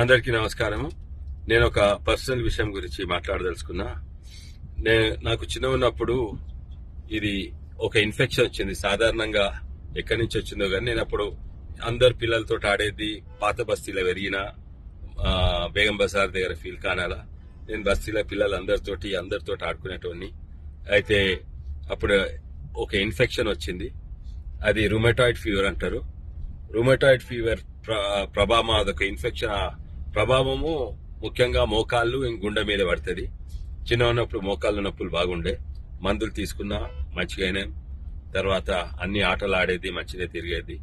అందరికీ నమస్కారం. నేను ఒక పర్సనల్ విషయం గురించి మాట్లాడదలుచుకున్నా. నాకు చిన్న ఉన్నప్పుడు ఇది ఒక ఇన్ఫెక్షన్ వచ్చింది. సాధారణంగా ఎక్కడి నుంచి వచ్చిందో కానీ నేను అప్పుడు అందరు పిల్లలతో ఆడేది పాత బస్తీలో పెరిగిన బేగం బజార్ దగ్గర ఫీల్ కానాల. నేను బస్తీలో అందరితో ఆడుకునేటోని. అయితే అప్పుడు ఒక ఇన్ఫెక్షన్ వచ్చింది. అది రుమటాయిడ్ ఫీవర్ అంటారు. రుమటాయిడ్ ఫీవర్ ప్రభావం అదొక ఇన్ఫెక్షన్. ప్రభావము ముఖ్యంగా మోకాళ్ళు గుండె మీద పడుతుంది. చిన్న ఉన్నప్పుడు మోకాళ్ళ నొప్పులు బాగుండే, మందులు తీసుకున్నా మంచిగానే. తర్వాత అన్ని ఆటలు ఆడేది, మంచిగా తిరిగేది.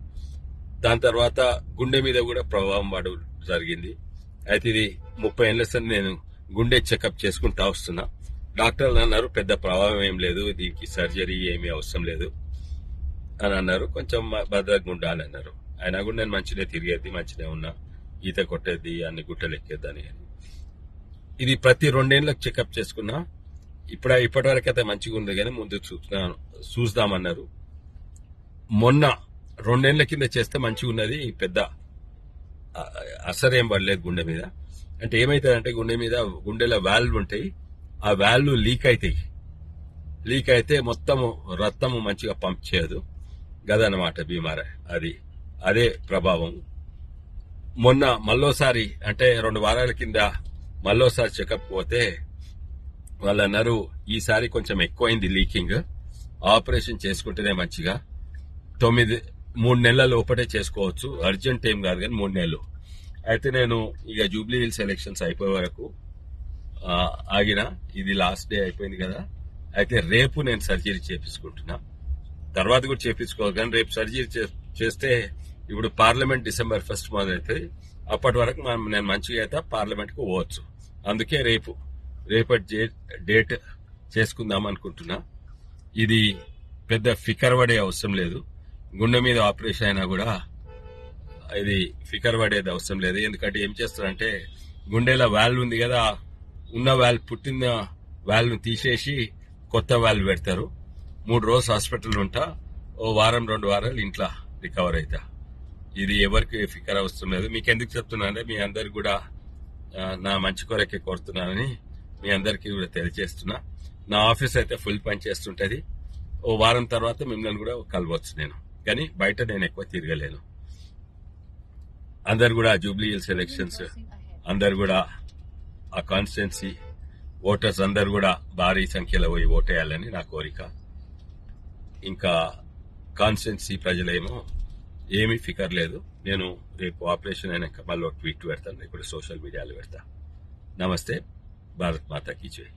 దాని తర్వాత గుండె మీద కూడా ప్రభావం పడు జరిగింది. అయితే ఇది 30 ఏళ్ల సంది నేను గుండె చెకప్ చేసుకుంటా వస్తున్నా. డాక్టర్లు అన్నారు పెద్ద ప్రభావం ఏం లేదు, దీనికి సర్జరీ ఏమీ అవసరం లేదు అని అన్నారు. కొంచెం భద్రంగా ఉండాలి అన్నారు. అయినా కూడా నేను మంచిగా తిరిగేది, మంచిగా ఉన్నా, ఈత కొట్టేది, అన్ని గుట్టలు ఎక్కేద్దని. ఇది ప్రతి 2 ఏళ్ళకి చెకప్ చేసుకున్నా. ఇప్పటి వరకు అయితే మంచిగా ఉంది కానీ ముందు చూద్దామన్నారు. మొన్న 2 ఏళ్ల కింద చేస్తే మంచిగా ఉన్నది. పెద్ద అసరేం పడలేదు గుండె మీద. అంటే ఏమైతుందంటే గుండెలో వాల్వ్ ఉంటాయి, ఆ వాల్వ్ లీక్ అయితే మొత్తం రక్తము మంచిగా పంప్ చేయదు. గదనమాట బీమార. అదే ప్రభావం. మొన్న మళ్ళోసారి అంటే 2 వారాల కింద మళ్ళోసారి చెకప్ పోతే వాళ్ళు అన్నారు ఈసారి కొంచెం ఎక్కువైంది లీకింగ్, ఆపరేషన్ చేసుకుంటేనే మంచిగా 3 నెలల లోపటే చేసుకోవచ్చు, అర్జెంట్ ఏం కాదు కానీ 3 నెలలు. అయితే నేను ఇక జూబ్లీ హిల్స్ ఎలక్షన్స్ అయిపోయే వరకు ఆగిన. ఇది లాస్ట్ డే అయిపోయింది కదా. అయితే రేపు నేను సర్జరీ చేపించుకుంటున్నా. తర్వాత కూడా చేపించుకోవాలి కానీ రేపు సర్జరీ చేస్తే ఇప్పుడు పార్లమెంట్ December 1 మొదలవుతుంది. అప్పటి వరకు నేను మంచిగా అయితే పార్లమెంట్ కు పోవచ్చు. అందుకే రేపటి డేట్ చేసుకుందాం అనుకుంటున్నా. ఇది పెద్ద ఫికర్ పడే అవసరం లేదు. గుండె మీద ఆపరేషన్ అయినా కూడా ఇది ఫికర్ పడేది అవసరం లేదు. ఎందుకంటే ఏం చేస్తారంటే గుండెలో వాల్వ్ ఉంది కదా, ఉన్న వాల్వ్ పుట్టిన వాల్వ్ తీసేసి కొత్త వాల్వ్ పెడతారు. 3 రోజులు హాస్పిటల్ ఉంటా, ఓ వారం 2 వారాలు ఇంట్లో రికవర్ అవుతా. ఇది ఎవరికి ఫికర్ అవసరం లేదు. మీకు ఎందుకు చెప్తున్నానంటే మీ అందరికి కూడా నా మంచి కొరకే కోరుతున్నానని మీ అందరికీ కూడా తెలియజేస్తున్నా. నా ఆఫీస్ అయితే ఫుల్ పని చేస్తుంటది. ఓ వారం తర్వాత మిమ్మల్ని కూడా కలవచ్చు నేను, కానీ బయట నేను ఎక్కువ తిరగలేను. అందరు కూడా జూబ్లీ హిల్స్ ఎలక్షన్స్ అందరు కూడా ఆ కాన్స్టిట్యున్సీ ఓటర్స్ అందరు కూడా భారీ సంఖ్యలో పోయి ఓటేయాలని నా కోరిక. ఇంకా కాన్స్టిట్యున్సీ ప్రజలేమో ఏమీ ఫికర్ లేదు. నేను రేపు ఆపరేషన్ అయినాక మళ్ళీ ట్వీట్ పెడతాను, ఇప్పుడు సోషల్ మీడియాలో పెడతా. నమస్తే. భారత్ మాతా కీ జై.